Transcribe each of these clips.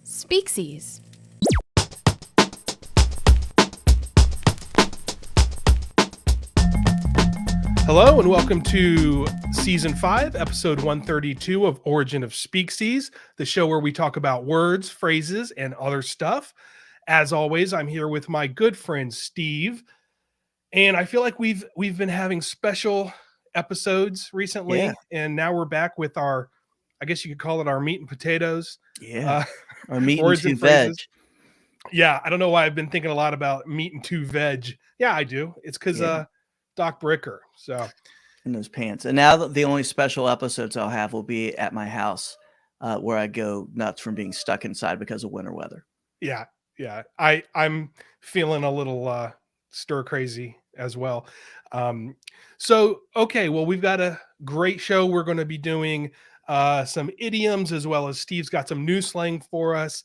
Species. Hello and welcome to Season 5, Episode 132 of Origin of Species, the show where we talk about words, phrases, and other stuff. As always, I'm here with my good friend Steve, and I feel like we've been having special episodes recently, and now we're back with our, I guess you could call it our meat and potatoes. Our meat words and and two veg. phrases. Yeah, I don't know why I've been thinking a lot about meat and two veg. Yeah, I do. It's because Doc Bricker. So In those pants. And now the only special episodes I'll have will be at my house, where I go nuts from being stuck inside because of winter weather. Yeah. I'm feeling a little stir crazy as well. Okay, well, we've got a great show. We're going to be doing some idioms, as well as Steve's got some new slang for us.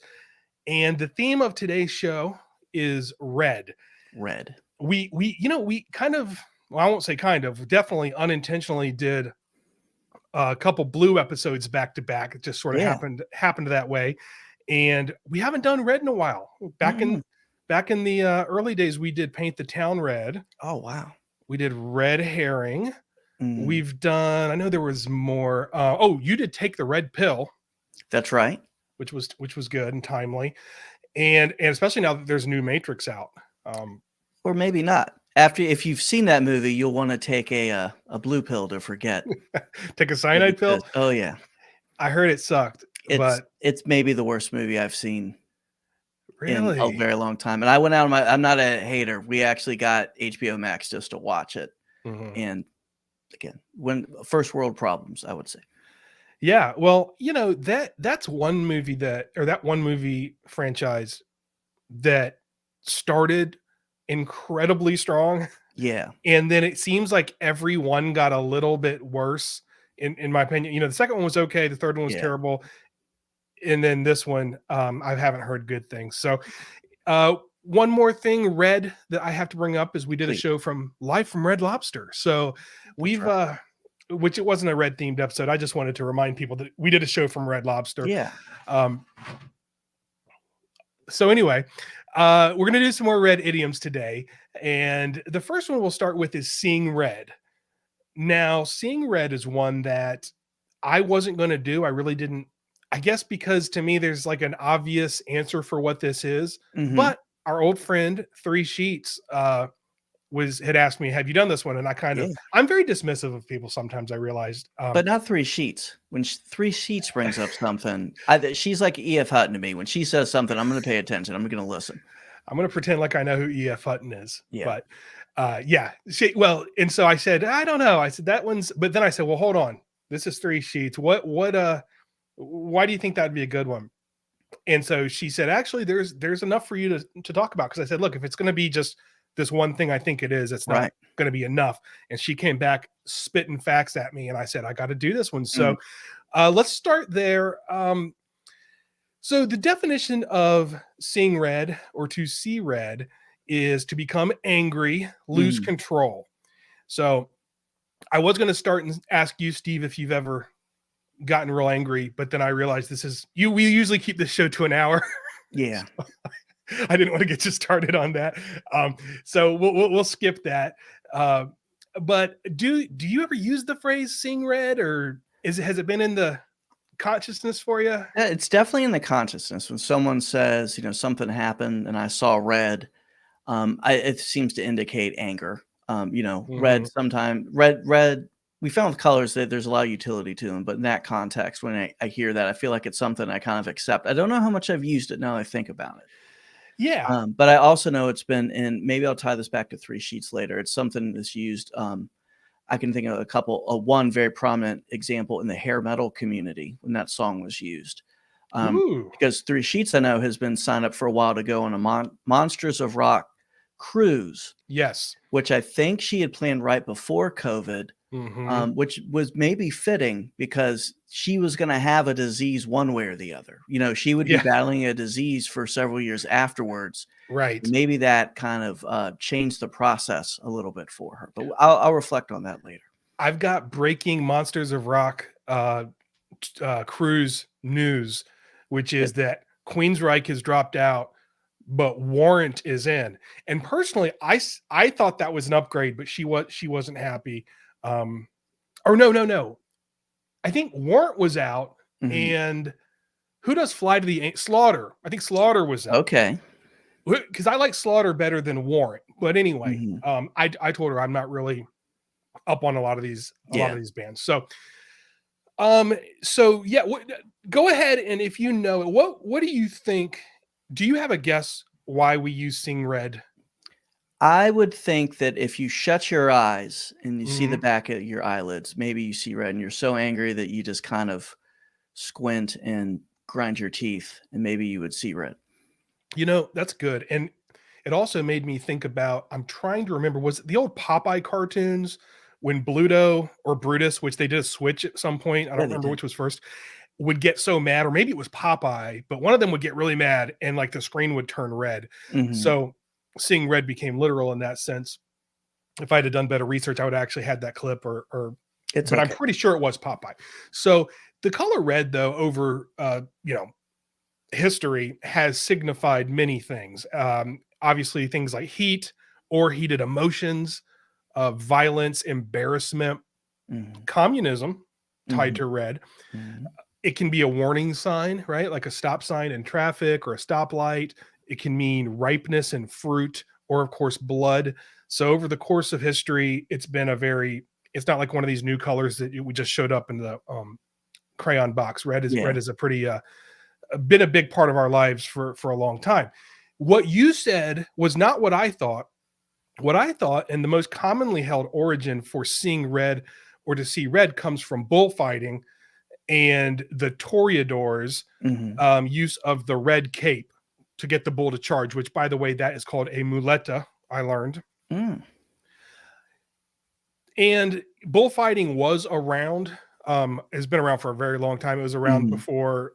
And the theme of today's show is red. Red. We kind of, well, I won't say kind of, definitely unintentionally did a couple blue episodes back to back. It just sort of happened that way. And we haven't done red in a while. Back in the early days, we did Paint the Town Red. Oh, wow. We did Red Herring. Mm. We've done, I know there was more. You did Take the Red Pill. That's right. Which was good and timely. And especially now that there's a new Matrix out. Or maybe not. If you've seen that movie, you'll want to take a blue pill to forget. Take a cyanide pill? Oh, yeah. I heard it sucked. It's maybe the worst movie I've seen in a very long time. And I went out I'm not a hater. We actually got HBO Max just to watch it. Mm-hmm. And again, first world problems, I would say. Yeah, well, that's one movie franchise that started incredibly strong. Yeah. And then it seems like every one got a little bit worse, in my opinion. The second one was okay, the third one was terrible. And then this one, I haven't heard good things. So one more thing, Red, that I have to bring up is we did a show live from Red Lobster. So we've which it wasn't a red themed episode. I just wanted to remind people that we did a show from Red Lobster. Yeah. So anyway, we're going to do some more red idioms today. And the first one we'll start with is seeing red. Now, seeing red is one that I wasn't going to do. I really didn't, I guess, because to me, there's like an obvious answer for what this is. Mm-hmm. But our old friend, Three Sheets, had asked me, have you done this one? And I'm very dismissive of people sometimes, I realized. But not Three Sheets. When Three Sheets brings up something, she's like E.F. Hutton to me. When she says something, I'm going to pay attention. I'm going to listen. I'm going to pretend like I know who E.F. Hutton is. Yeah. But and so I said, I don't know. I said, that one's, but then I said, well, hold on. This is Three Sheets. Why do you think that'd be a good one? And so she said, actually, there's enough for you to talk about. Because I said, look, if it's going to be just this one thing I think it is, it's not going to be enough. And she came back spitting facts at me, and I said, I got to do this one. So let's start there. So the definition of seeing red, or to see red, is to become angry, lose control. So I was going to start and ask you, Steve, if you've ever gotten real angry, but then I realized we usually keep this show to an hour. Yeah. I didn't want to get you started on that. So we'll skip that. But do you ever use the phrase seeing red, or has it been in the consciousness for you? Yeah, it's definitely in the consciousness. When someone says, something happened and I saw red, it seems to indicate anger. Red, sometimes red, we found with colors that there's a lot of utility to them, but in that context, when I hear that, I feel like it's something I kind of accept. I don't know how much I've used it now that I think about it. Yeah. But I also know it's been in, maybe I'll tie this back to Three Sheets later. It's something that's used. I can think of one very prominent example in the hair metal community when that song was used. Because Three Sheets, I know, has been signed up for a while to go on a Monsters of Rock cruise. Yes. Which I think she had planned right before COVID. Which was maybe fitting because she was going to have a disease one way or the other. She would be battling a disease for several years afterwards. Right. Maybe that kind of changed the process a little bit for her. But I'll reflect on that later. I've got breaking Monsters of Rock cruise news, which is that Queensryche has dropped out, but Warrant is in. And personally, I thought that was an upgrade, but she wasn't happy. Or no. I think Warrant was out, and who does Fly to the Slaughter? I think Slaughter was out. Okay. Because I like Slaughter better than Warrant. But anyway, I told her I'm not really up on a lot of these bands. So yeah, go ahead, and if you know it, what do you think? Do you have a guess why we use Sing Red? I would think that if you shut your eyes and you see the back of your eyelids, maybe you see red, and you're so angry that you just kind of squint and grind your teeth, and maybe you would see red. You know, that's good. And it also made me think about, I'm trying to remember, was it the old Popeye cartoons when Bluto or Brutus, which they did a switch at some point, I don't remember which was first, would get so mad, or maybe it was Popeye, but one of them would get really mad and like the screen would turn red. So seeing red became literal in that sense. If I had done better research, I would actually had that clip but I'm pretty sure it was Popeye. So the color red, though, over history has signified many things. Obviously things like heat or heated emotions, violence, embarrassment, communism tied to red. It can be a warning sign, right? Like a stop sign in traffic or a stoplight. It can mean ripeness and fruit, or of course blood. So over the course of history, it's not like one of these new colors that we just showed up in the crayon box. Red is a pretty been a big part of our lives for a long time. What you said was not what I thought. What I thought, and the most commonly held origin for seeing red or to see red, comes from bullfighting and the toreadors' use of the red cape to get the bull to charge, which, by the way, that is called a muleta, I learned. And bullfighting was around, has been around for a very long time. It was around before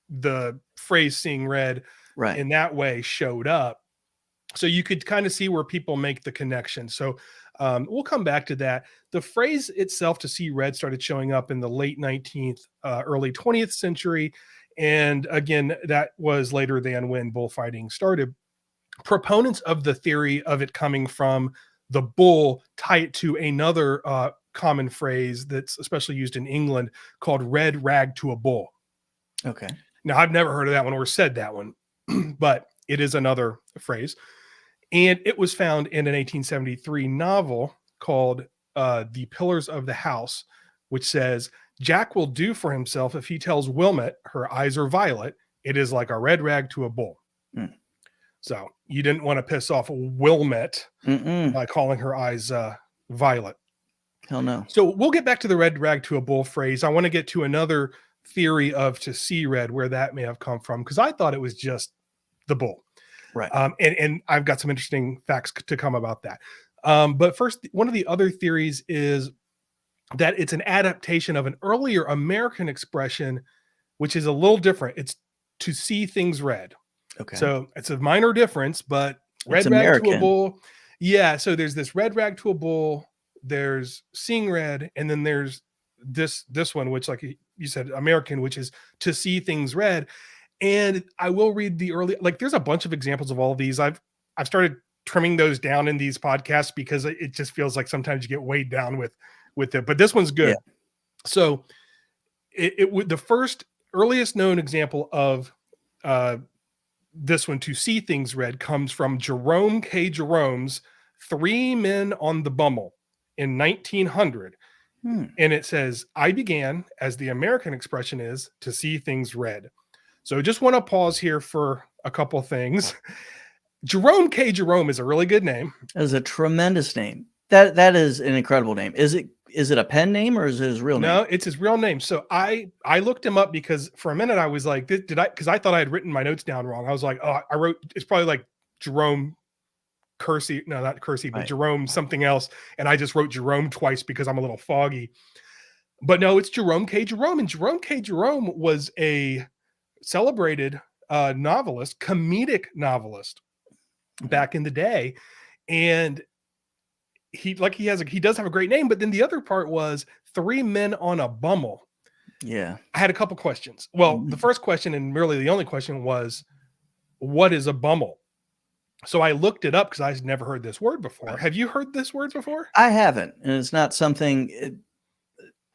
the phrase seeing red in that way showed up. So you could kind of see where people make the connection. So we'll come back to that. The phrase itself, to see red, started showing up in the late 19th, early 20th century. And again, that was later than when bullfighting started. Proponents of the theory of it coming from the bull tie it to another common phrase that's especially used in England called red rag to a bull. Okay. Now, I've never heard of that one or said that one, but it is another phrase. And it was found in an 1873 novel called The Pillars of the House, which says, Jack will do for himself if he tells Wilmot her eyes are violet. It is like a red rag to a bull. So you didn't want to piss off Wilmot by calling her eyes violet. Hell no. So we'll get back to the red rag to a bull phrase. I want to get to another theory of to see red, where that may have come from, because I thought it was just the bull. Right. And I've got some interesting facts to come about that. But first, one of the other theories is that it's an adaptation of an earlier American expression, which is a little different. It's to see things red. Okay. So it's a minor difference, but red rag to a bull. Yeah. So there's this red rag to a bull. There's seeing red, and then there's this one, which, like you said, American, which is to see things red. And I will read the early, like, there's a bunch of examples of all of these. I've started trimming those down in these podcasts because it just feels like sometimes you get weighed down with it. But this one's good. Yeah. So it would, the first earliest known example of this one, to see things red, comes from Jerome K. Jerome's Three Men on the Bummel in 1900. And it says, I began, as the American expression is, to see things red. So just want to pause here for a couple things. Jerome K. Jerome is a really good name. That is a tremendous name. That is an incredible name. Is it a pen name, or is it his real name? No, it's his real name. So I looked him up because for a minute I was like, because I thought I had written my notes down wrong. I was like, oh, I wrote, it's probably like Jerome Kersey. No, not Kersey, but Jerome something else. And I just wrote Jerome twice because I'm a little foggy. But no, it's Jerome K. Jerome. And Jerome K. Jerome was a celebrated novelist, comedic novelist back in the day. And he does have a great name, but then the other part was Three Men on a Bummel. Yeah. I had a couple questions. Well, the Mhm. first question, and really the only question, was, what is a Bummel? So I looked it up because I've never heard this word before. Right. Have you heard this word before? I haven't, and it's not something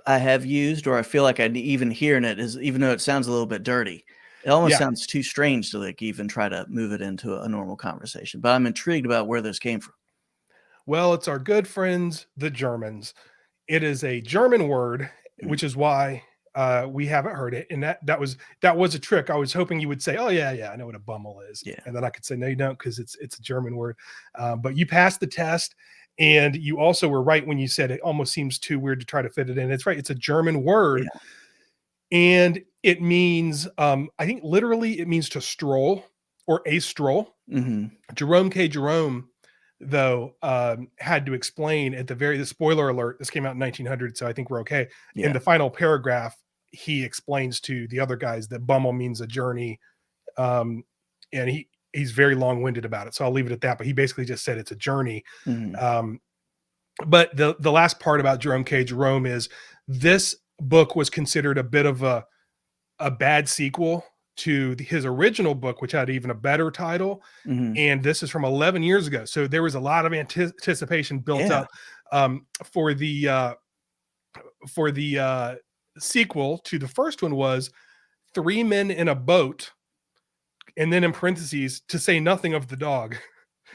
I have used, or I feel like I'd even hearing it is, even though it sounds a little bit dirty. It almost Yeah. sounds too strange to like even try to move it into a normal conversation. But I'm intrigued about where this came from. Well, it's our good friends, the Germans. It is a German word, Mm, which is why we haven't heard it. And that was a trick. I was hoping you would say, "Oh yeah, I know what a Bummel is," yeah. and then I could say, "No, you don't," because it's a German word. But you passed the test, and you also were right when you said it almost seems too weird to try to fit it in. It's right. It's a German word, Yeah. and it means, I think literally it means to stroll or a stroll. Mhm. Jerome, though, had to explain at the spoiler alert, this came out in 1900, so I think we're okay. In Yeah. the final paragraph, he explains to the other guys that Bummel means a journey, um, and he's very long-winded about it, so I'll leave it at that, but he basically just said it's a journey. Mhm. Um, but the last part about Jerome is this book was considered a bit of a bad sequel to his original book, which had even a better title, Mhm. and this is from 11 years ago. So there was a lot of anticipation built Yeah. up for the sequel to the first one was three men in a boat, and then in parentheses to say nothing of the dog,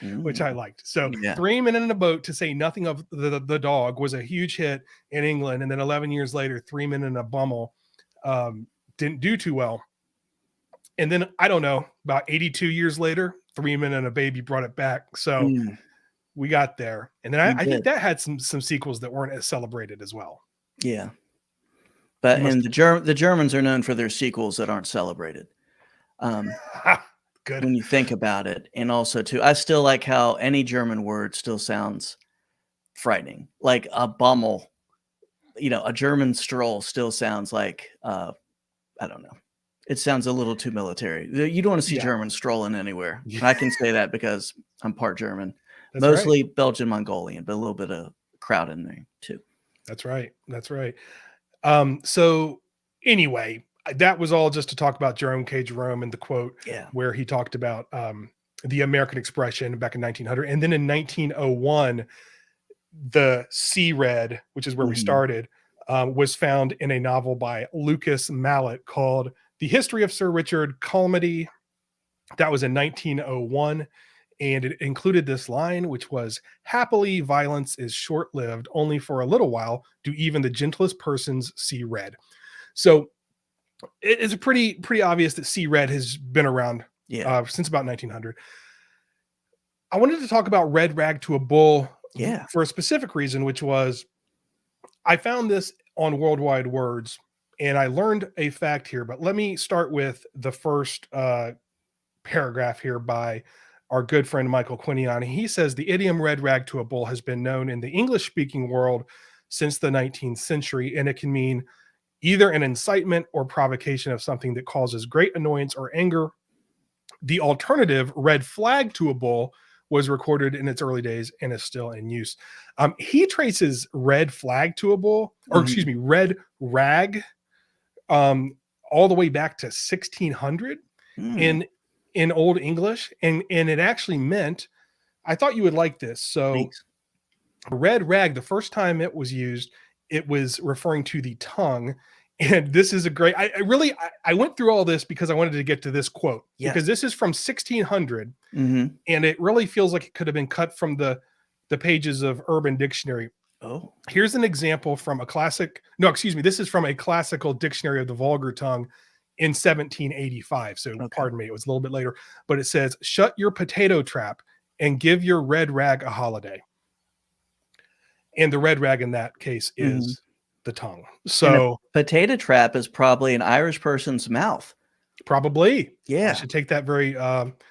which I Mm. liked. So Yeah. three men in a boat to say nothing of the dog was a huge hit in England, and then 11 years later, three men in a Bummel didn't do too well. And then I don't know, about 82 years later, three men and a baby brought it back. So Mm. we got there, and then We I think did. that had some sequels that weren't as celebrated as well. Yeah. But You and must the Germans are known for their sequels that aren't celebrated. Um, good. when you think about it, and also too, I still like how any German word still sounds frightening. Like a Bummel, a German stroll still sounds like, I don't know. It sounds a little too military. You don't wanna see Yeah, Germans strolling anywhere, yeah, and I can say that because I'm part German, that's right. mostly Belgian, Mongolian, but a little bit of crowd in there too. That's right. That's right. So anyway, that was all just to talk about Jerome and the quote Yeah. where he talked about the American expression back in 1900, and then in 1901, the sea red, which is where we Mhm. started, was found in a novel by Lucas Mallet called "The History of Sir Richard Calmady." That was in 1901, and it included this line, which was, "Happily, violence is short lived, only for a little while do even the gentlest persons see red." So it is pretty obvious that see red has been around Yeah. since about 1900. I wanted to talk about red rag to a bull Yeah. for a specific reason, which was I found this on Worldwide Words, and I learned a fact here. But let me start with the first paragraph here by our good friend Michael Quinion. He says the idiom red rag to a bull has been known in the English speaking world since the 19th century, and it can mean either an incitement or provocation of something that causes great annoyance or anger. The alternative, red flag to a bull, was recorded in its early days and is still in use. He traces red flag to a bull, or excuse Mhm. me, red rag, um, all the way back to 1600 Mm. in Old English, and it actually meant. I thought you would like this. So, Please. red rag, the first time it was used, it was referring to the tongue. And this is a great. I went through all this because I wanted to get to this quote Yes. because this is from 1600, Mhm. and it really feels like it could have been cut from the pages of Urban Dictionary. Oh. Here's an example from a classic. No, excuse me. This is from a classical dictionary of the vulgar tongue in 1785. So, Okay. pardon me, it was a little bit later, but it says, "Shut your potato trap and give your red rag a holiday." And the red rag in that case Mhm. is the tongue. And a So, potato trap is probably an Irish person's mouth. probably I Yeah. should take that very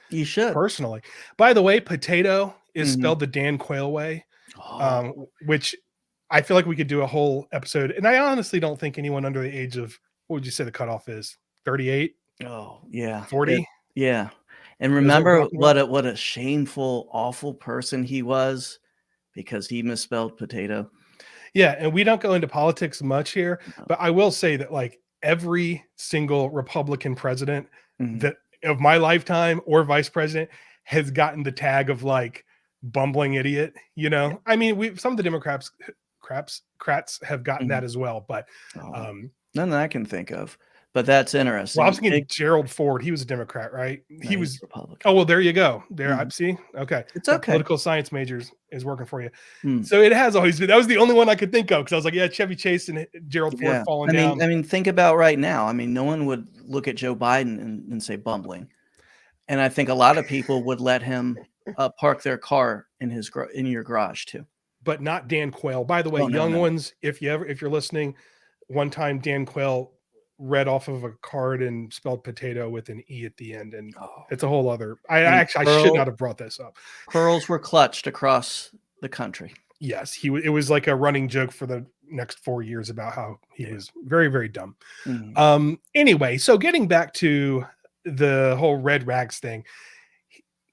You should. personally. By the way, potato is Mhm. spelled the Dan Quayle way, Oh. which I feel like we could do a whole episode. And I honestly don't think anyone under the age of, what would you say the cutoff is? 38, Oh, yeah. 40 Yeah. And knows what we're remember talking about? what a shameful, awful person he was because he misspelled potato. Yeah. And we don't go into politics much here, No. but I will say that, like, every single Republican president Mhm. that of my lifetime or vice president has gotten the tag of like bumbling idiot. You know, I mean, some of the Democrats have gotten Mhm. that as well, but Oh, none that I can think of, but that's well, I was interesting. thinking Gerald Ford. He was a Democrat, right? No, He he's was. Republican. Oh well, there you go. There, I Mhm. see. Okay, It's that okay. political science majors is working for you. Mm. So it has always been. That was the only one I could think of because I was like, yeah, Chevy Chase and Gerald Ford Yeah. falling I down. mean, think about right now. I mean, no one would look at Joe Biden and say bumbling. And I think a lot of people would let him park their car in in your garage too. But not Dan Quayle. By the way, Oh no, young no. ones, if you're listening, one time Dan Quayle read off of a card and spelled potato with an E at the end, and Oh. it's a whole other. And I should not have brought this up. pearls were clutched across the country. Yes, it was like a running joke for the next 4 years about how he was very, very dumb. Mhm. Anyway, so getting back to the whole red rags thing,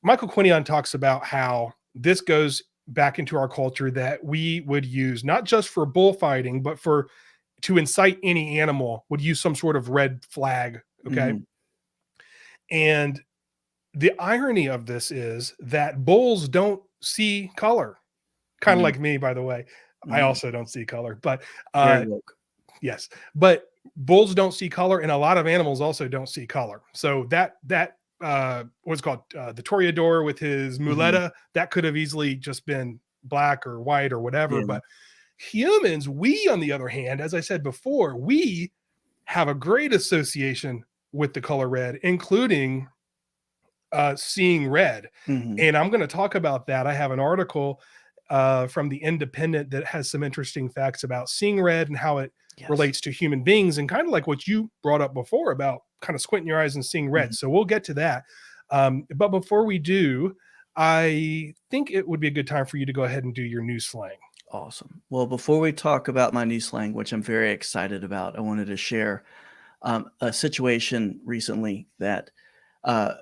Michael Quinion talks about how this goes back into our culture that we would use not just for bullfighting, but to incite any animal would use some sort of red flag. Okay. Mhm. And the irony of this is that bulls don't see color, kind of Mhm. like me, by the way. I Mhm. also don't see color, but Very woke. yes, but bulls don't see color, and a lot of animals also don't see color. So that what's called the toreador with his Mhm. muleta, that could have easily just been black or white or whatever. Yeah. But humans, we on the other hand, as I said before, we have a great association with the color red, including seeing red. Mhm. And I'm going to talk about that. I have an article from the Independent that has some interesting facts about seeing red and how it Yes. relates to human beings, and kind of like what you brought up before about kind of squinting your eyes and seeing red. Mhm. So we'll get to that. But before we do, I think it would be a good time for you to go ahead and do your new slang. Awesome. Well, before we talk about my new slang, which I'm very excited about, I wanted to share a situation recently that uh,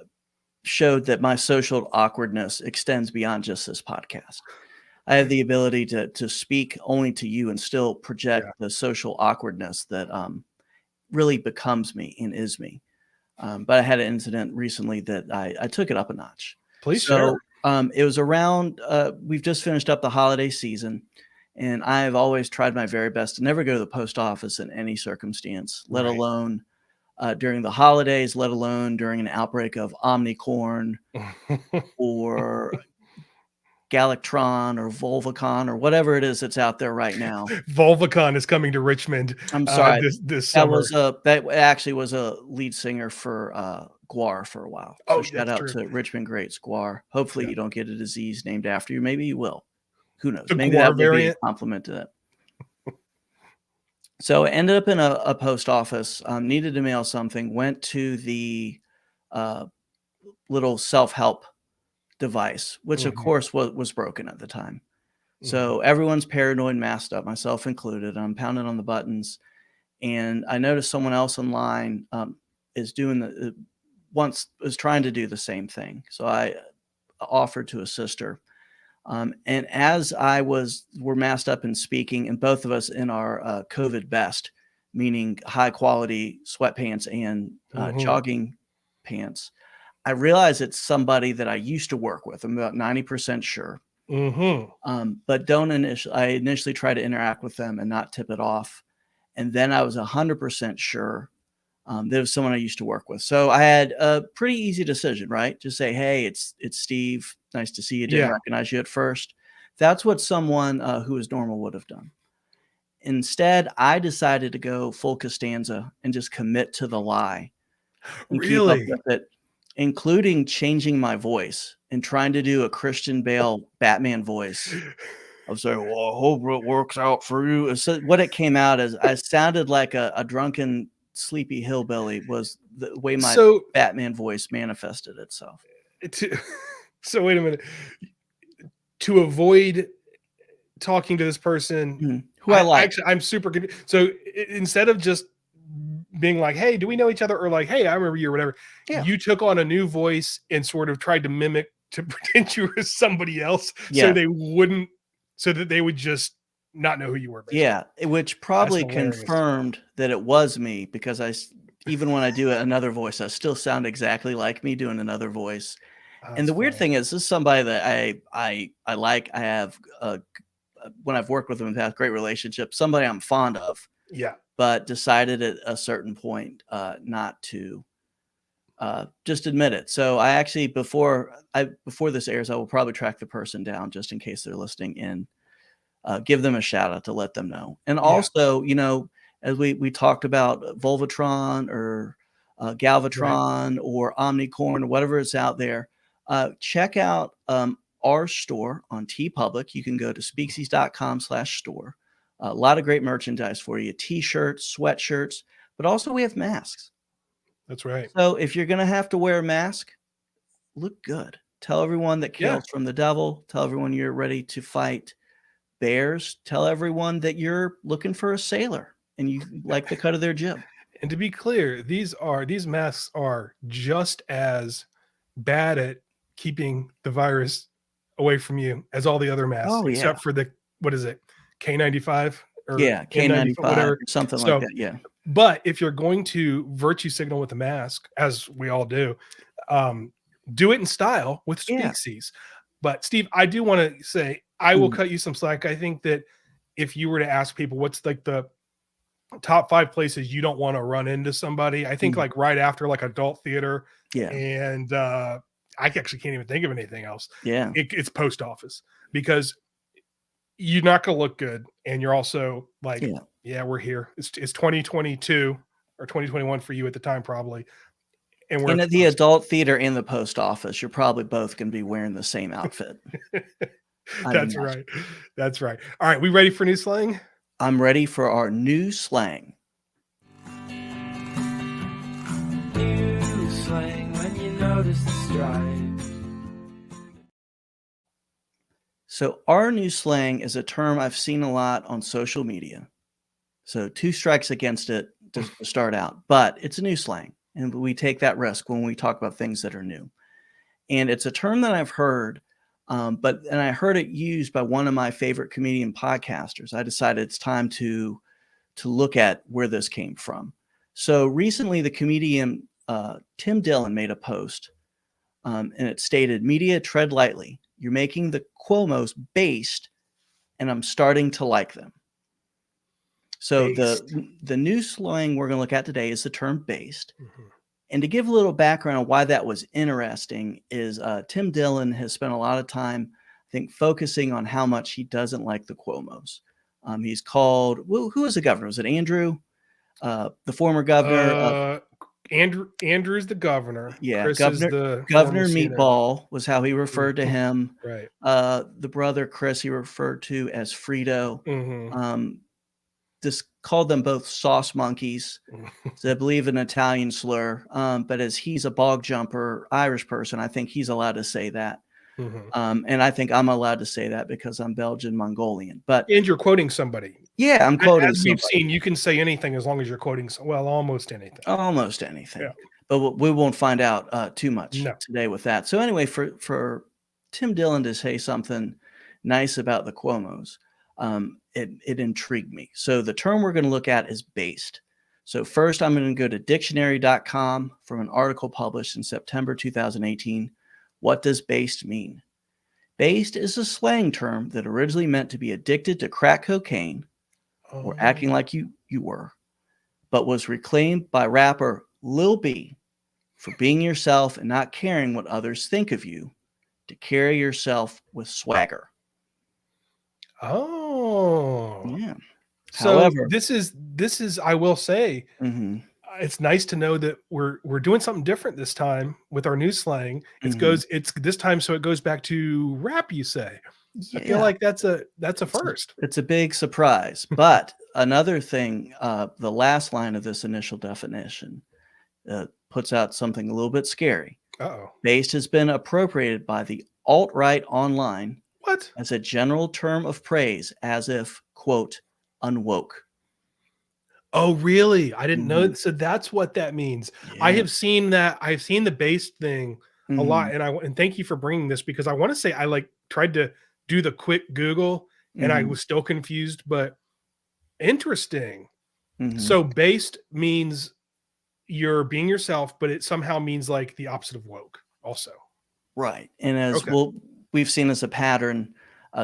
showed that my social awkwardness extends beyond just this podcast. I have the ability to speak only to you and still project Yeah, the social awkwardness that really becomes me and is me. But I had an incident recently that I took it up a notch. please share. So it was around, we've just finished up the holiday season, and I've always tried my very best to never go to the post office in any circumstance, let Right. alone during the holidays, let alone during an outbreak of Omnicorn or Galactron or Volvicon or whatever it is that's out there right now. Volvicon is coming to Richmond I'm sorry. this That summer. was that actually was a lead singer for Guar for a while. So Oh, shout that's out true. to Richmond Greats Guar. Hopefully Yeah. you don't get a disease named after you. Maybe you will. Who knows? The Maybe that Guar would be a variant. compliment to that. So I ended up in a post office, needed to mail something, went to the uh, little self-help device, which of Mhm, course was broken at the time. mhm. So everyone's paranoid, masked up, myself included. I'm pounding on the buttons, and I noticed someone else in line is doing once is trying to do the same thing. So I offered to assist her. And as we're masked up and speaking, and both of us in our COVID best, meaning high quality sweatpants and Mhm, jogging pants, I realize it's somebody that I used to work with. I'm about 90% sure. mhm. But don't initially, I initially try to interact with them and not tip it off. And then I was 100% sure that it was someone I used to work with. So I had a pretty easy decision, right? Just say, "Hey, it's Steve. Nice to see you. Didn't Yeah. recognize you at first." That's what someone who is normal would have done. Instead, I decided to go full Costanza and just commit to the lie and keep up Really? with it, including changing my voice and trying to do a Christian Bale Batman voice. I was like, "Well, I hope it works out for you." So what it came out as, I sounded like a drunken, sleepy hillbilly was the way my So Batman voice manifested itself. to so wait a minute. To avoid talking to this person, Mhm. Who I like. I'm super so instead of just being like, "Hey, do we know each other?" or like, "Hey, I remember you," or whatever, Yeah. you took on a new voice and sort of tried to mimic to pretend you were somebody else Yeah. so that they would just not know who you were. Basically. Yeah, which probably confirmed that it was me, because even when I do another voice, I still sound exactly like me doing another voice. And the weird thing is, this is somebody that I like. I have when I've worked with them, I've had great relationships. Somebody I'm fond of. Yeah. But decided at a certain point not to just admit it. So I actually before this airs, I will probably track the person down just in case they're listening in. Give them a shout out to let them know. And also, you know, as we talked about Volvatron or Galvatron or Omnicorn or whatever is out there, check out our store on TeePublic. You can go to species.com/store. A lot of great merchandise for you, t-shirts, sweatshirts, but also we have masks. That's right. So if you're going to have to wear a mask, look good. Tell everyone that Kale's from the devil. Tell everyone you're ready to fight bears. Tell everyone that you're looking for a sailor and you like the cut of their jib. And to be clear, these masks are just as bad at keeping the virus away from you as all the other masks, except for the, what is it, K95 or K95, whatever, something like that. Yeah. But if you're going to virtue signal with a mask, as we all do it in style with Species. But Steve, I do want to say, I will cut you some slack. I think that if you were to ask people what's like the top 5 places you don't want to run into somebody, I think like right after like adult theater. Yeah. And I actually can't even think of anything else. Yeah. It's post office, because you're not going to look good. And you're also like, we're here. It's 2022 or 2021 for you at the time, probably. And we're at the adult theater and the post office, you're probably both going to be wearing the same outfit. That's right. That's right. All right. We ready for new slang? I'm ready for our new slang. New slang when you notice the stripes. So our new slang is a term I've seen a lot on social media. So 2 strikes against it to start out, but it's a new slang. And we take that risk when we talk about things that are new. And it's a term that I've heard, and I heard it used by one of my favorite comedian podcasters. I decided it's time to look at where this came from. So recently, the comedian Tim Dillon made a post, and it stated, "Media, tread lightly. You're making the Cuomos based, and I'm starting to like them." So the new slang we're going to look at today is the term based. And to give a little background on why that was interesting is Tim Dillon has spent a lot of time, I think, focusing on how much he doesn't like the Cuomos. He's called, who was the governor? Was it Andrew? The former governor? Andrew's the governor. Yeah, Chris Governor, is the Governor Meatball was how he referred to him. Right. The brother Chris he referred to as Frito. Just called them both sauce monkeys. So I believe an Italian slur. But as he's a bog jumper Irish person, I think he's allowed to say that. And I think I'm allowed to say that because I'm Belgian Mongolian. And you're quoting somebody. Yeah, I'm quoting somebody. We've seen, you can say anything as long as you're quoting, almost anything. Almost anything. Yeah. But we won't find out too much today with that. So anyway, for Tim Dillon to say something nice about the Cuomos, it intrigued me. So the term we're going to look at is based. So first, I'm going to go to dictionary.com from an article published in September 2018. What does based mean? Based is a slang term that originally meant to be addicted to crack cocaine or acting like you were, but was reclaimed by rapper Lil B for being yourself and not caring what others think of you, to carry yourself with swagger. Yeah. So however, this is I will say, it's nice to know that we're doing something different this time with our new slang. It's this time, so it goes back to rap, you say. I feel like that's a first. It's a big surprise. But another thing, the last line of this initial definition puts out something a little bit scary. Based has been appropriated by the alt-right online as a general term of praise, as if, quote, unwoke. Oh, really? I didn't know. So that's what that means. Yeah. I have seen that. I've seen the based thing a lot. And thank you for bringing this, because I want to say I tried to do the quick Google, and I was still confused, but interesting. Mm-hmm. So based means you're being yourself, but it somehow means like the opposite of woke also. Right. And as we've seen as a pattern,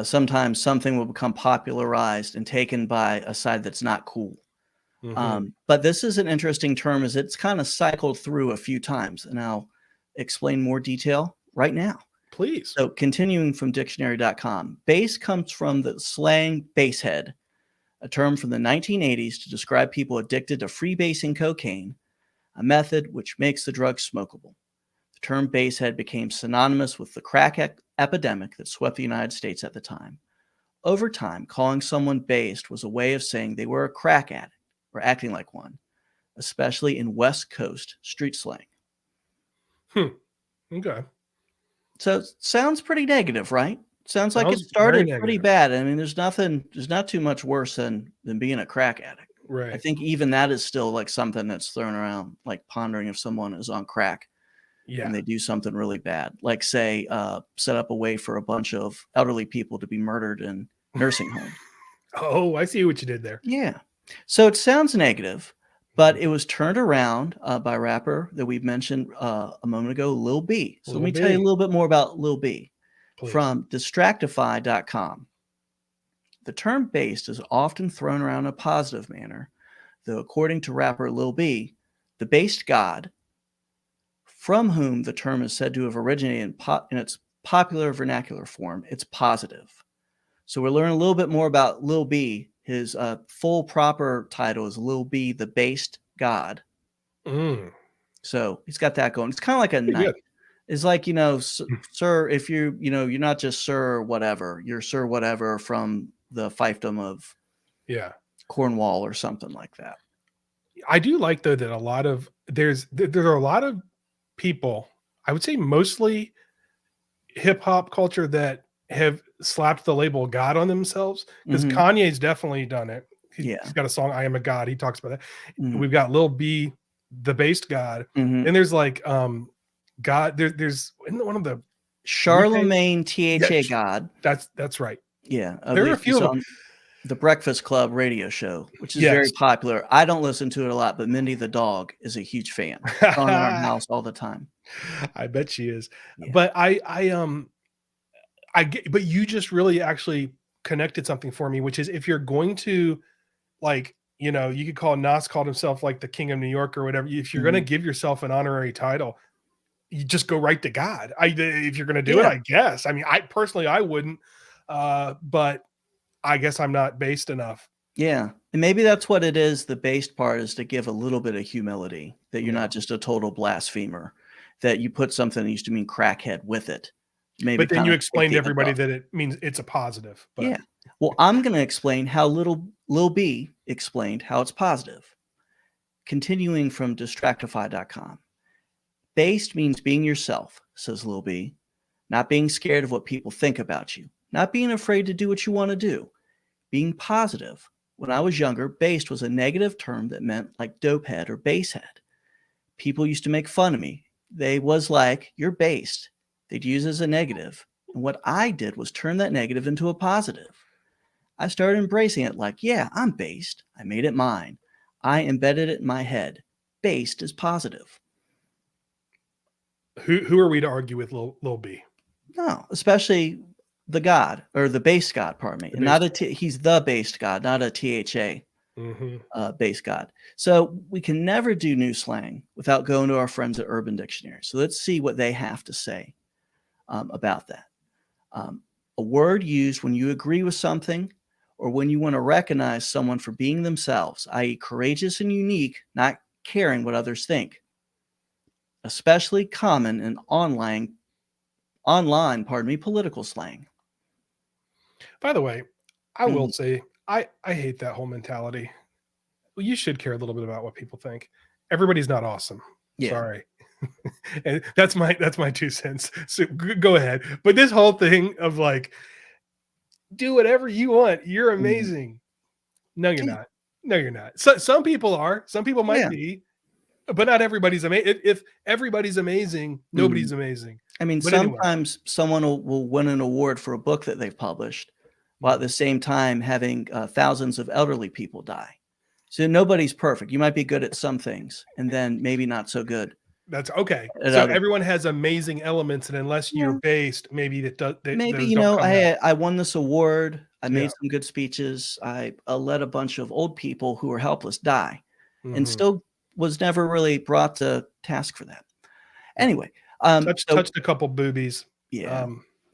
sometimes something will become popularized and taken by a side that's not cool. But this is an interesting term as it's kind of cycled through a few times, and I'll explain more detail right now. Please. So continuing from dictionary.com, base comes from the slang basehead, a term from the 1980s to describe people addicted to freebasing cocaine, a method which makes the drug smokable. The term basehead became synonymous with the crack epidemic that swept the United States at the time. Over time, calling someone based was a way of saying they were a crack addict or acting like one, especially in West Coast street slang. Okay. So it sounds pretty negative, right? Sounds like it started pretty bad. I mean, there's not too much worse than being a crack addict. Right. I think even that is still like something that's thrown around, like pondering if someone is on crack and they do something really bad, like say set up a way for a bunch of elderly people to be murdered in nursing homes. Oh, I see what you did there. Yeah. So it sounds negative, but it was turned around by a rapper that we've mentioned a moment ago, Lil B. So let me tell you a little bit more about Lil B. Please. From distractify.com. The term based is often thrown around in a positive manner, though according to rapper Lil B, the based god, from whom the term is said to have originated in its popular vernacular form, it's positive. So we're learning a little bit more about Lil B. His full proper title is Lil B, the based god. So he's got that going. It's kind of like a knight. It's like, sir, if you're not just sir whatever, you're sir whatever from the fiefdom of Cornwall or something like that. I do like though that there are a lot of people, I would say mostly hip hop culture, that have slapped the label God on themselves, because Kanye's definitely done it. He's got a song, I Am a God. He talks about that. We've got Lil B, the based God. And there's like God, there's one of the Charlemagne THA God. That's right. Yeah. There are a few of them. The Breakfast Club radio show, which is very popular. I don't listen to it a lot, but Mindy the dog is a huge fan. It's on in our house all the time. I bet she is. Yeah. But I get, but you just really actually connected something for me, which is if you're going to, like, you could call Nas called himself like the King of New York or whatever. If you're going to give yourself an honorary title, you just go right to God. If you're going to do it, I guess. I mean, I personally wouldn't, but I guess I'm not based enough. Yeah. And maybe that's what it is. The based part is to give a little bit of humility, that you're not just a total blasphemer, that you put something that used to mean crackhead with it. Maybe, but then you explain to everybody that it means it's a positive. But. Yeah. Well, I'm going to explain how Lil B explained how it's positive. Continuing from distractify.com. Based means being yourself, says Lil B. Not being scared of what people think about you. Not being afraid to do what you want to do. Being positive. When I was younger, based was a negative term that meant like dopehead or basehead. People used to make fun of me. They was like, you're based. They'd use it as a negative. And what I did was turn that negative into a positive. I started embracing it like, yeah, I'm based. I made it mine. I embedded it in my head. Based is positive. Who are we to argue with, Lil B? No, especially the God, or the based God, pardon me. And not he's the based God, not a THA based God. So we can never do new slang without going to our friends at Urban Dictionary. So let's see what they have to say about that. A word used when you agree with something or when you want to recognize someone for being themselves, i.e. courageous and unique, not caring what others think. Especially common in online, political slang. By the way, I will say, I hate that whole mentality. Well, you should care a little bit about what people think. Everybody's not awesome. Yeah. Sorry. And that's my 2 cents. So go ahead. But this whole thing of like, do whatever you want. You're amazing. No, you're not. No, you're not. So, some people are. Some people might be. But not everybody's amazing. If everybody's amazing, nobody's amazing. I mean, but sometimes someone will win an award for a book that they've published, while at the same time having thousands of elderly people die. So nobody's perfect. You might be good at some things and then maybe not so good That's okay. at So other. everyone has amazing elements, and unless you're Yeah. based, maybe Maybe, those you don't know, come out. I won this award. I Yeah. made some good speeches. I let a bunch of old people who were helpless die and Mhm. still was never really brought to task for that. Yeah. Anyway, so Touched a couple boobies, yeah.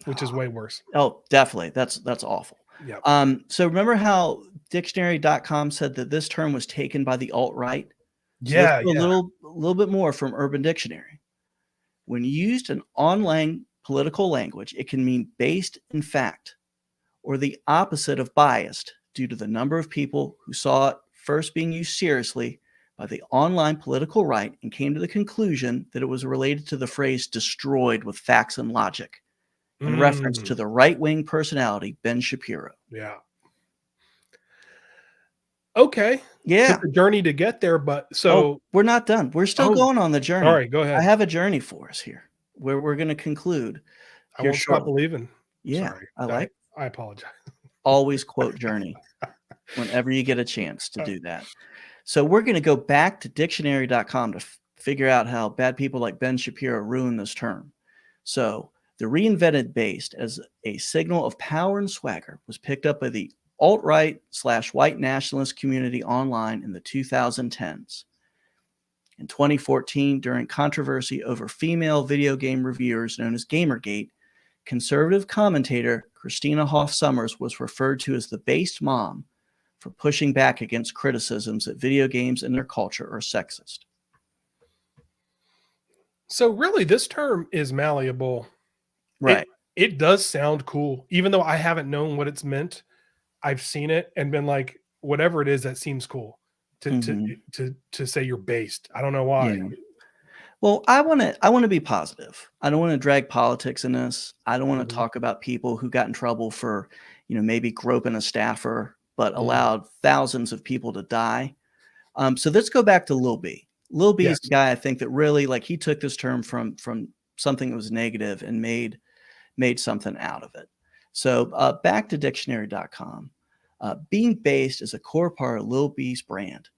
which is way worse. Oh, definitely. That's awful. Yeah. So remember how dictionary.com said that this term was taken by the alt-right? So let's Yeah, do a yeah. little bit more from Urban Dictionary. When used in online political language, it can mean based in fact or the opposite of biased due to the number of people who saw it first being used seriously by the online political right and came to the conclusion that it was related to the phrase destroyed with facts and logic in reference to Mm, the right-wing personality Ben Shapiro. yeah. Okay. Yeah. Took a journey to get there, but Oh, so we're not done. We're still oh, going on the journey. sorry, go I ahead. have a journey for us here where we're going to conclude I here won't stop shortly. believing. Yeah, Sorry. I like I apologize. always quote journey whenever you get a chance to do that. So we're going to go back to dictionary.com to figure out how bad people like Ben Shapiro ruined this term. So the reinvented based as a signal of power and swagger was picked up by the alt-right / white nationalist community online in the 2010s. In 2014, during controversy over female video game reviewers known as Gamergate, conservative commentator Christina Hoff Sommers was referred to as the based mom for pushing back against criticisms that video games and their culture are sexist. So really, this term is malleable. Right. It does sound cool, even though I haven't known what it's meant. I've seen it and been like, whatever it is, that seems cool Mhm. to say you're based. I don't know why. Yeah. Well, I want to be positive. I don't want to drag politics in this. I don't want to Mhm. talk about people who got in trouble for, maybe groping a staffer, but Mm. allowed thousands of people to die. So let's go back to Lil B. Lil B is the Yes. guy I think that really like he took this term from something that was negative and made something out of it. So back to dictionary.com. Being based is a core part of Lil B's brand.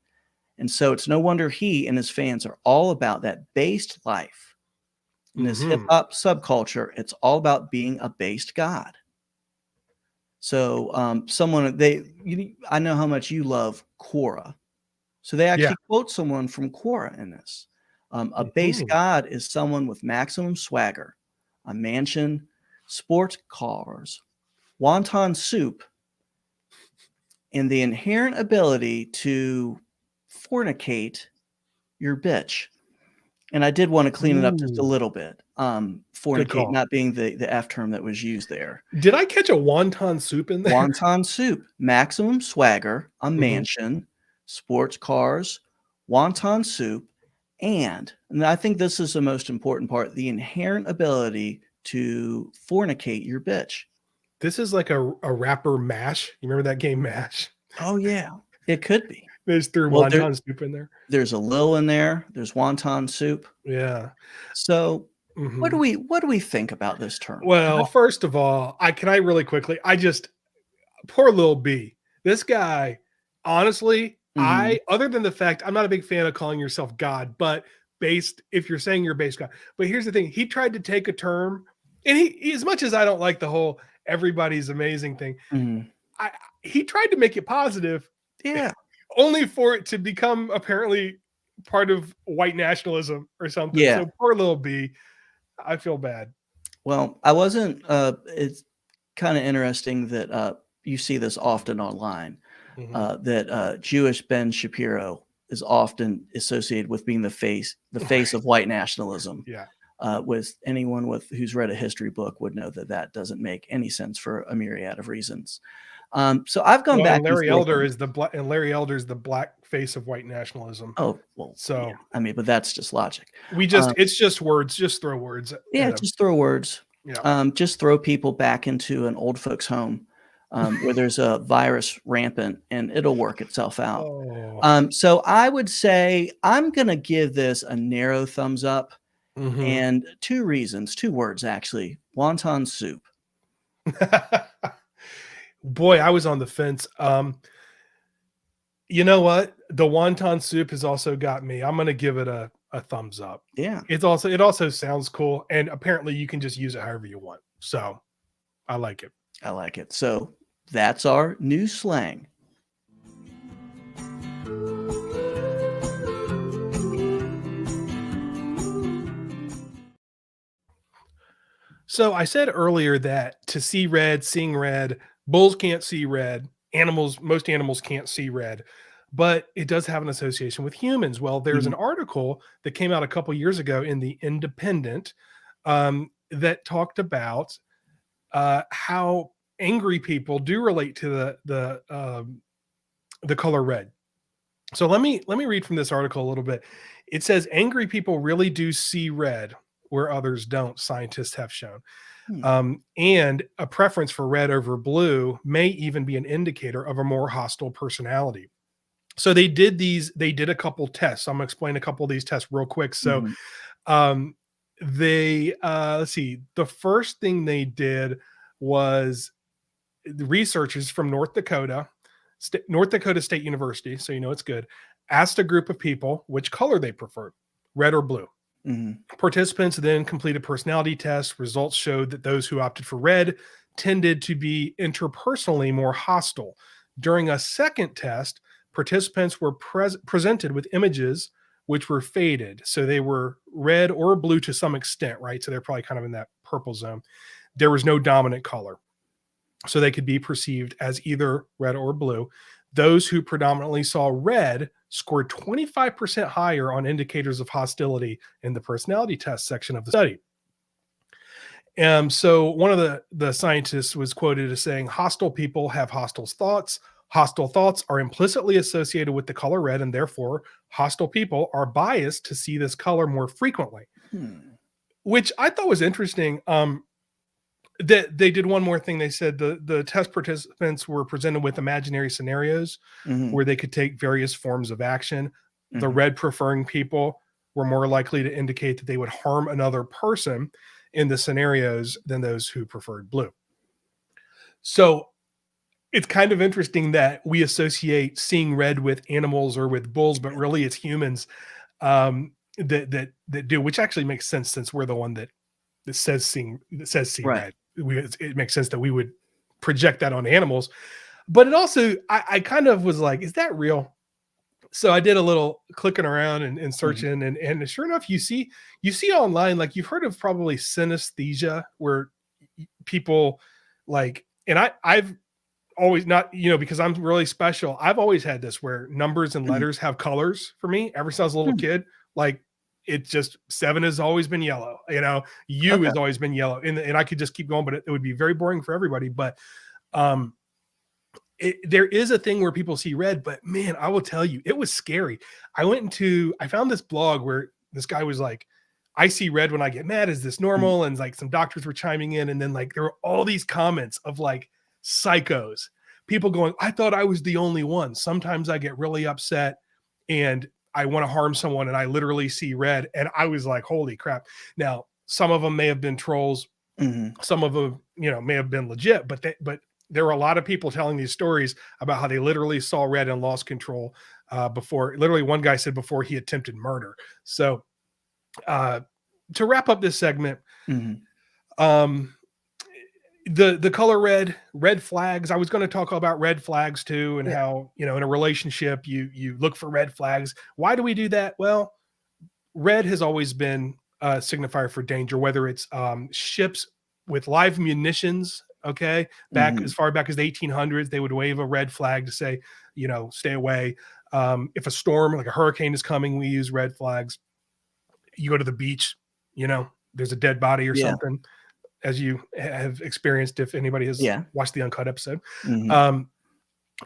And so it's no wonder he and his fans are all about that based life. In this hip Mhm. hop subculture, it's all about being a based god. So I know how much you love Quora. So they Yeah. actually quote someone from Quora in this. A base Mhm. god is someone with maximum swagger, a mansion, sports cars, wonton soup, and the inherent ability to fornicate your bitch. And I did want to clean it up just a Ooh, little bit. good Fornicate call. not being the F term that was used there. Did I catch a wonton soup in there? Wonton soup, maximum swagger, a Mhm. mansion, sports cars, wonton soup, and I think this is the most important part, the inherent ability to fornicate your bitch. This is like a rapper Mash. You remember that game Mash? Oh, yeah. It could be. They just threw Well, wonton soup in there. there's a Lil in there. There's wonton soup. Yeah. So Mhm. what do we think about this term? Well, first of all, I really quickly, poor little B. This guy, honestly, Mhm. other than the fact I'm not a big fan of calling yourself God, but based, if you're saying you're based God. But here's the thing, he tried to take a term, and as much as I don't like the whole everybody's amazing thing, Mhm. I he tried to make it positive, Yeah. only for it to become apparently part of white nationalism or something. Yeah. So poor little B. I feel bad. Well, I wasn't it's kinda interesting that, you see this often online, Mhm. that, Jewish Ben Shapiro is often associated with being the face of white nationalism, Yeah. with anyone who's read a history book would know that that doesn't make any sense for a myriad of reasons. So I've gone Well, back and forth on And Larry Elder's the black face of white nationalism. Oh, well, yeah, So I mean, but that's just logic. it's just words, just throw words at Yeah, him. just throw words. Yeah. Just throw people back into an old folks' home, where there's a virus rampant, and it'll work itself out. Oh. So I would say I'm gonna give this a narrow thumbs up, Mhm. and 2 reasons, 2 words actually, wonton soup. Boy, I was on the fence. You know what? The wonton soup has also got me. I'm gonna give it a thumbs up. Yeah, It also sounds cool, and apparently you can just use it however you want. So I like it. I like it. So that's our new slang. So I said earlier that to see red, seeing red, bulls can't see red, most animals can't see red, but it does have an association with humans. Well, there's an Mhm. article that came out a couple years ago in the Independent that talked about how angry people do relate to the color red. So let me read from this article a little bit. It says angry people really do see red where others don't, scientists have shown. Hmm. And a preference for red over blue may even be an indicator of a more hostile personality. So they did a couple tests. I'm gonna explain a couple of these tests real quick. So Mhm. um, they let's see, the first thing they did was the researchers from North Dakota State University, so you know it's good, asked a group of people which color they preferred, red or blue. Mhm. Participants then completed personality tests. Results showed that those who opted for red tended to be interpersonally more hostile. During a second test, participants were presented with images which were faded. So they were red or blue to some extent, right? So they're probably kind of in that purple zone. There was no dominant color. So they could be perceived as either red or blue. Those who predominantly saw red scored 25% higher on indicators of hostility in the personality test section of the study. So one of the scientists was quoted as saying, hostile people have hostile thoughts. Hostile thoughts are implicitly associated with the color red, and therefore hostile people are biased to see this color more frequently, Hmm. which I thought was interesting. That they did one more thing. They said the test participants were presented with imaginary scenarios Mhm. where they could take various forms of action. The Mhm. red preferring people were more likely to indicate that they would harm another person in the scenarios than those who preferred blue. So it's kind of interesting that we associate seeing red with animals or with bulls, but really it's humans that do, which actually makes sense since we're the one that says see Right. red. It makes sense that we would project that on animals. But it also, I kind of was like, is that real? So I did a little clicking around and Mhm. searching, and sure enough, you see online, like you've heard of probably synesthesia, where people like, and I've always not, because I'm really special. I've always had this where numbers and Mhm. letters have colors for me ever since I was a little Hmm. kid. Like it's just 7 has always been yellow, U Okay. has always been yellow. And I could just keep going, but it would be very boring for everybody. But um there is a thing where people see red, but man, I will tell you, it was scary. I found this blog where this guy was like, I see red when I get mad. Is this Mhm. normal? And like some doctors were chiming in, and then like there were all these comments of like psychos, people going, I thought I was the only one. Sometimes I get really upset and I want to harm someone, and I literally see red. And I was like, holy crap. Now, some of them may have been trolls, Mhm. some of them, may have been legit, but there were a lot of people telling these stories about how they literally saw red and lost control before. Literally, one guy said before he attempted murder. So, uh, to wrap up this segment, Mhm. um, the color red flags. I was going to talk about red flags too, and Yeah. how in a relationship you look for red flags. Why do we do that? Well, red has always been a signifier for danger, whether it's ships with live munitions. Okay, back as Mhm. far back as the 1800s, they would wave a red flag to say, stay away. If a storm like a hurricane is coming, we use red flags. You go to the beach, there's a dead body or Yeah. something, as you have experienced if anybody has Yeah. watched the Uncut episode. Mhm. Um,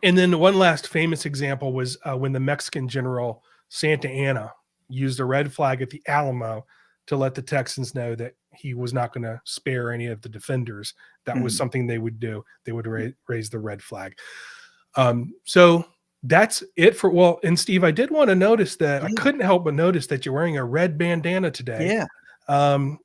and then one last famous example was when the Mexican general Santa Anna used a red flag at the Alamo to let the Texans know that he was not going to spare any of the defenders. That was Mhm. something they would do. They would raise the red flag. So that's it for, well, and Steve, I did want to notice that I Yeah. couldn't help but notice that you're wearing a red bandana today. Yeah. Um,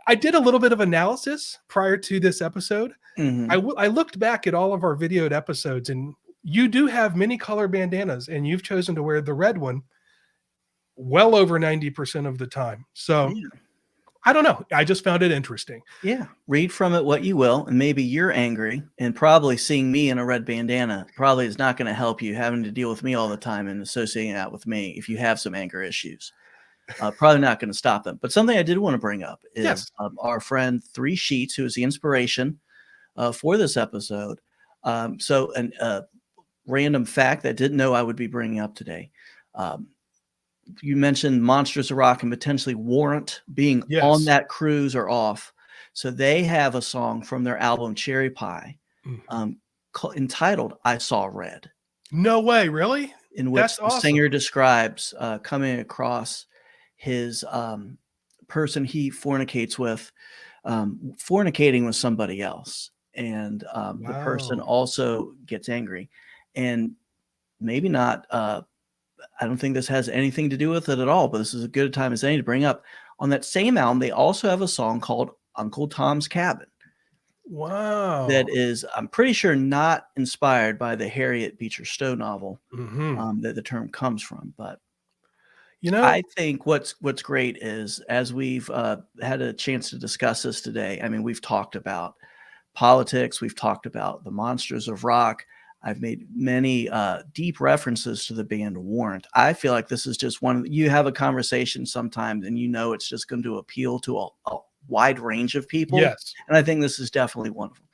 I did a little bit of analysis prior to this episode. I looked back at all of our videoed episodes, and you do have many color bandanas, and you've chosen to wear the red one well over 90% of the time. So I don't know. I just found it interesting. Yeah. Read from it what you will, and maybe you're angry, and probably seeing me in a red bandana probably is not going to help you having to deal with me all the time and associating that with me if you have some anger issues. Probably not going to stop them. But something I did want to bring up is our friend 3 Sheets, who is the inspiration for this episode. So a random fact that I didn't know I would be bringing up today. You mentioned Monsters of Rock and potentially Warrant being on that cruise or off. So they have a song from their album Cherry Pie entitled I Saw Red. No way, really? In which the singer describes coming across his person he fornicates with, fornicating with somebody else. And the person also gets angry. And maybe not, I don't think this has anything to do with it at all, but this is a good time as any to bring up. On that same album, they also have a song called Uncle Tom's Cabin. Wow. That is, I'm pretty sure, not inspired by the Harriet Beecher Stowe novel that the term comes from. But you know, I think what's great is, as we've had a chance to discuss this today, I mean, we've talked about politics, we've talked about the Monsters of Rock. I've made many deep references to the band Warrant. I feel like this is just one. You have a conversation sometimes, and you know it's just going to appeal to a wide range of people. Yes. And I think this is definitely one of them.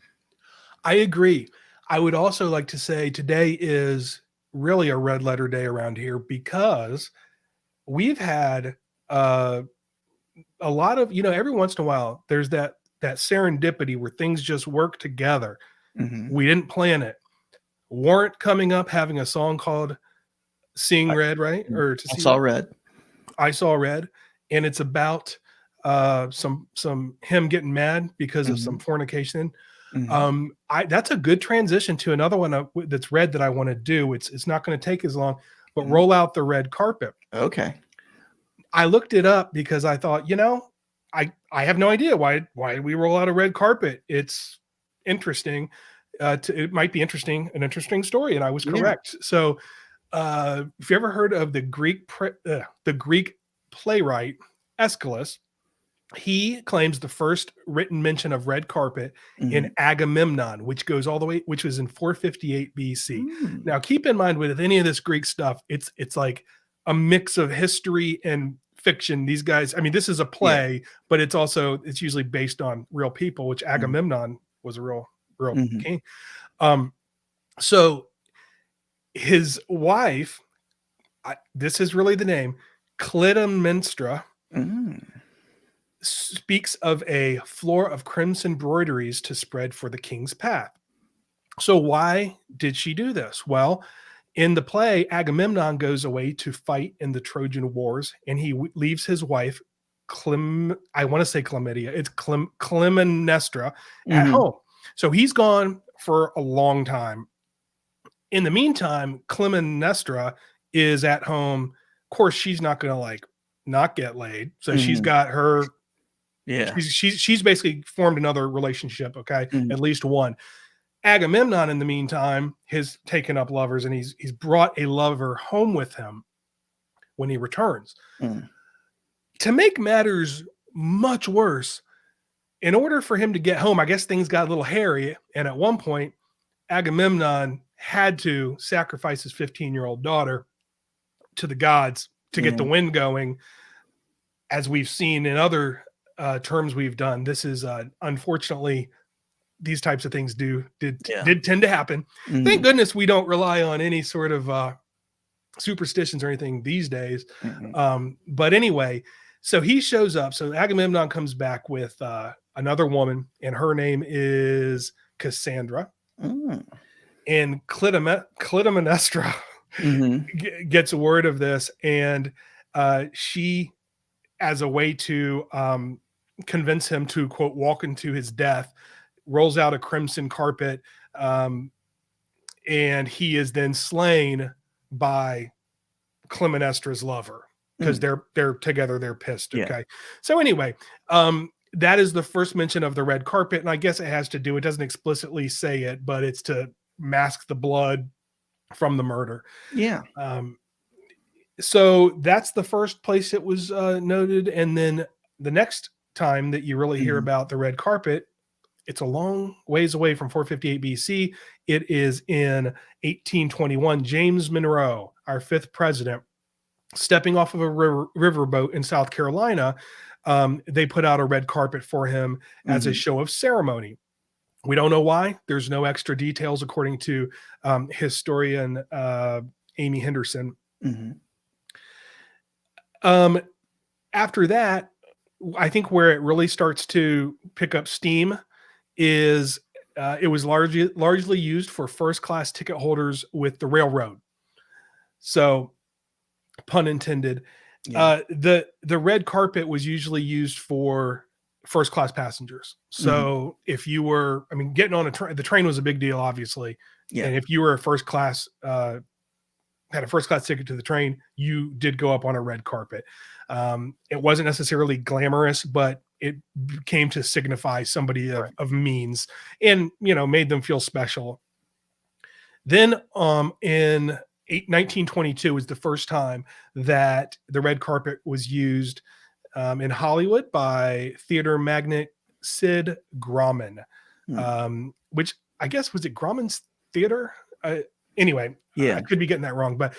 I agree. I would also like to say today is really a red letter day around here, because we've had a lot of, every once in a while, there's that serendipity where things just work together. We didn't plan it. Warrant coming up, having a song called Seeing Red, right? Or to I Saw Red. I Saw Red. And it's about some him getting mad because of some fornication. That's a good transition to another one that's red that I want to do. It's not going to take as long, but Roll Out the Red Carpet. Okay. I looked it up because I thought, I have no idea why we roll out a red carpet. It's interesting. It might be an interesting story, and I was correct. So, if you ever heard of the Greek playwright Aeschylus, he claims the first written mention of red carpet in Agamemnon, which was in 458 BC. Now, keep in mind, with any of this Greek stuff, it's like a mix of history and fiction. These guys, I mean, this is a play, but it's usually based on real people, which Agamemnon was a real king. So his wife, this is really the name, Clytemnestra, speaks of a floor of crimson broideries to spread for the king's path. So why did she do this? Well, in the play, Agamemnon goes away to fight in the Trojan Wars, and he leaves his wife, I want to say Chlamydia, it's Clytemnestra, at home. So he's gone for a long time. In the meantime, Clytemnestra is at home. Of course, she's not going to not get laid. So she's got her. Yeah. She's basically formed another relationship. Okay. At least one. Agamemnon, in the meantime, has taken up lovers, and he's brought a lover home with him when he returns. To make matters much worse, in order for him to get home, I guess things got a little hairy. And at one point, Agamemnon had to sacrifice his 15-year-old daughter to the gods to get the wind going. As we've seen in other terms we've done, this is unfortunately, these types of things did tend to happen. Thank goodness we don't rely on any sort of superstitions or anything these days. But anyway, so he shows up. So Agamemnon comes back with another woman, and her name is Cassandra. And Clytemnestra gets a word of this, and she, as a way to convince him to, quote, walk into his death, rolls out a crimson carpet, and he is then slain by Clytemnestra's lover, because they're together, they're pissed. Okay. So anyway, that is the first mention of the red carpet. And I guess it has to do, it doesn't explicitly say it, but it's to mask the blood from the murder. Yeah. So that's the first place it was noted. And then the next time that you really hear about the red carpet, it's a long ways away from 458 BC. It is in 1821. James Monroe, our 5th president, stepping off of a riverboat in South Carolina, they put out a red carpet for him as a show of ceremony. We don't know why. There's no extra details, according to historian Amy Henderson. After that, I think where it really starts to pick up steam is it was largely used for first-class ticket holders with the railroad. So, pun intended. Yeah. The red carpet was usually used for first-class passengers. So if you were, I mean, getting on a train, the train was a big deal, obviously. Yeah. And if you were a first class, had a first-class ticket to the train, you did go up on a red carpet. It wasn't necessarily glamorous, but it came to signify somebody of means and, made them feel special. Then in 1922 was the first time that the red carpet was used in Hollywood by theater magnate Sid Grauman, which I guess, was it Grauman's Theater? Anyway, I could be getting that wrong, but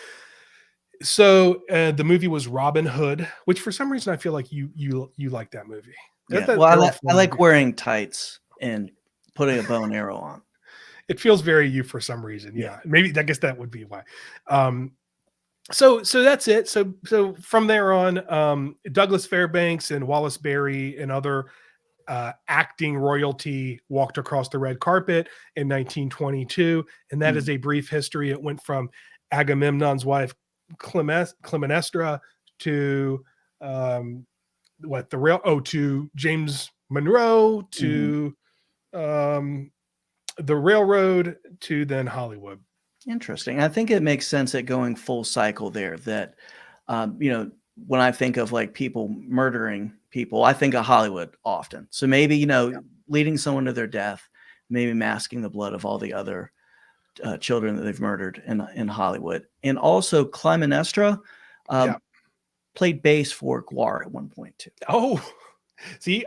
so the movie was Robin Hood, which for some reason I feel like you like that movie. Well, I like wearing tights and putting a bow and arrow on. It feels very you for some reason. Yeah. Maybe, I guess that would be why. So that's it. So from there on, Douglas Fairbanks and Wallace Beery and other acting royalty walked across the red carpet in 1922. And that is a brief history. It went from Agamemnon's wife, Clytemnestra, to to James Monroe, to the railroad, to then Hollywood. Interesting. I think it makes sense that going full cycle there, that, when I think of like people murdering people, I think of Hollywood often. So maybe, leading someone to their death, maybe masking the blood of all the other children that they've murdered in Hollywood. And also Clytemnestra played bass for Guar at one point too. Oh, see,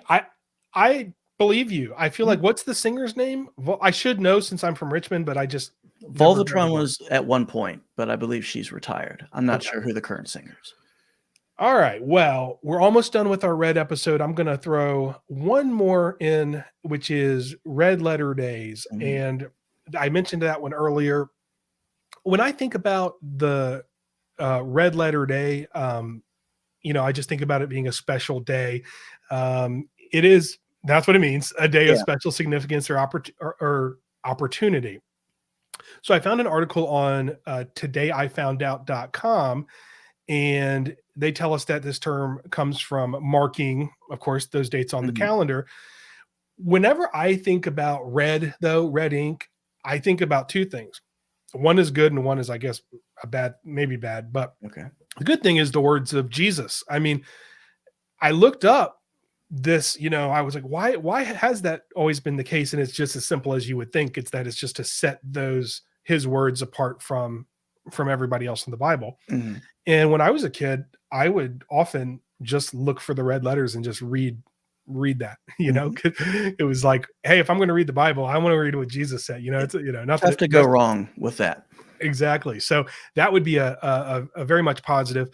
I believe you. I feel like, what's the singer's name? Well, I should know since I'm from Richmond, but I just Volvatron was at one point, but I believe she's retired. I'm not sure who the current singer is. All right. Well, we're almost done with our Red episode. I'm going to throw one more in, which is Red Letter Days. And I mentioned that one earlier. When I think about the Red Letter Day, I just think about it being a special day. It is, that's what it means, a day of special significance or opportunity. So I found an article on todayifoundout.com, and they tell us that this term comes from marking, of course, those dates on the calendar. Whenever I think about red ink, I think about two things. One is good and one is, I guess, maybe bad. But the good thing is the words of Jesus. I mean, I looked up this, I was like, why has that always been the case? And it's just as simple as you would think. It's just to set his words apart from everybody else in the Bible. And when I was a kid, I would often just look for the red letters and just read that, 'cause it was like, hey, if I'm going to read the Bible, I want to read what Jesus said. It's nothing tough to go wrong with that. Exactly. So that would be a very much positive.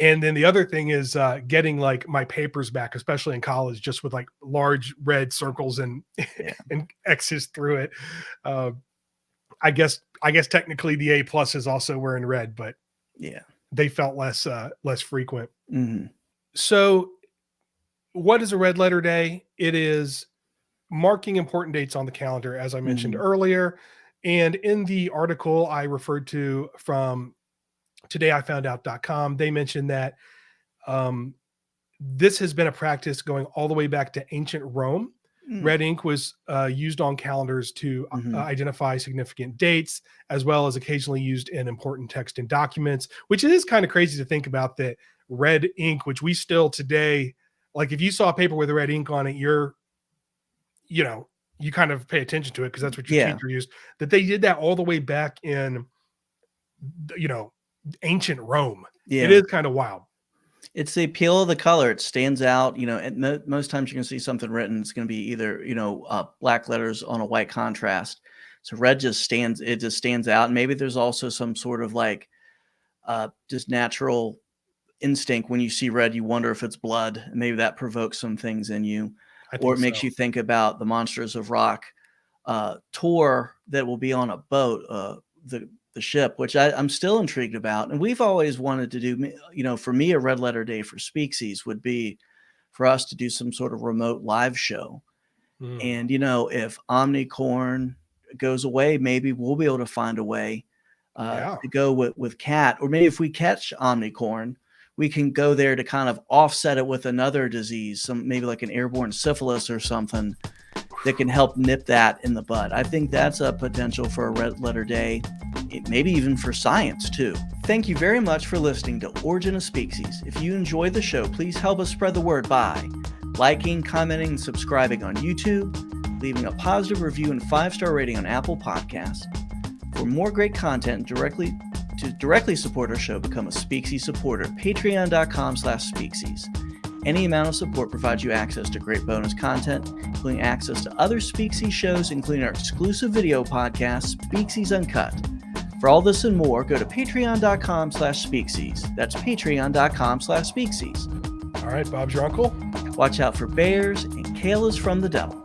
And then the other thing is getting like my papers back, especially in college, just with like large red circles and and X's through it. I guess technically the A pluses also were in red, but they felt less frequent. So what is a Red Letter Day? It is marking important dates on the calendar, as I mentioned earlier. And in the article I referred to from todayifoundout.com, they mentioned that this has been a practice going all the way back to ancient Rome. Red ink was used on calendars to identify significant dates, as well as occasionally used in important text and documents, which is kind of crazy to think about, that red ink, which we still today like if you saw a paper with red ink on it, you kind of pay attention to it because that's what your teacher used. That they did that all the way back in, ancient Rome. Yeah. It is kind of wild. It's the appeal of the color. It stands out. Most times you can see something written. It's going to be either, black letters on a white contrast. So red just stands out. And maybe there's also some sort of like just natural instinct. When you see red, you wonder if it's blood. And maybe that provokes some things in you. Or it makes you think about the Monsters of Rock tour that will be on a boat, the ship, which I'm still intrigued about. And we've always wanted to do, for me, a red letter day for Species would be for us to do some sort of remote live show. And, if Omnicorn goes away, maybe we'll be able to find a way to go with Cat, or maybe if we catch Omnicorn, we can go there to kind of offset it with another disease, maybe like an airborne syphilis or something that can help nip that in the bud. I think that's a potential for a red letter day, maybe even for science too. Thank you very much for listening to Origin of Species. If you enjoyed the show, please help us spread the word by liking, commenting, and subscribing on YouTube, leaving a positive review and 5-star rating on Apple Podcasts. For more great content to directly support our show, become a Species Supporter, patreon.com/Species. Any amount of support provides you access to great bonus content, including access to other Species shows, including our exclusive video podcast, Species Uncut. For all this and more, go to patreon.com/Species. That's patreon.com/Species. All right, Bob's your uncle. Watch out for bears, and kale is from the devil.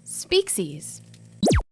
Species.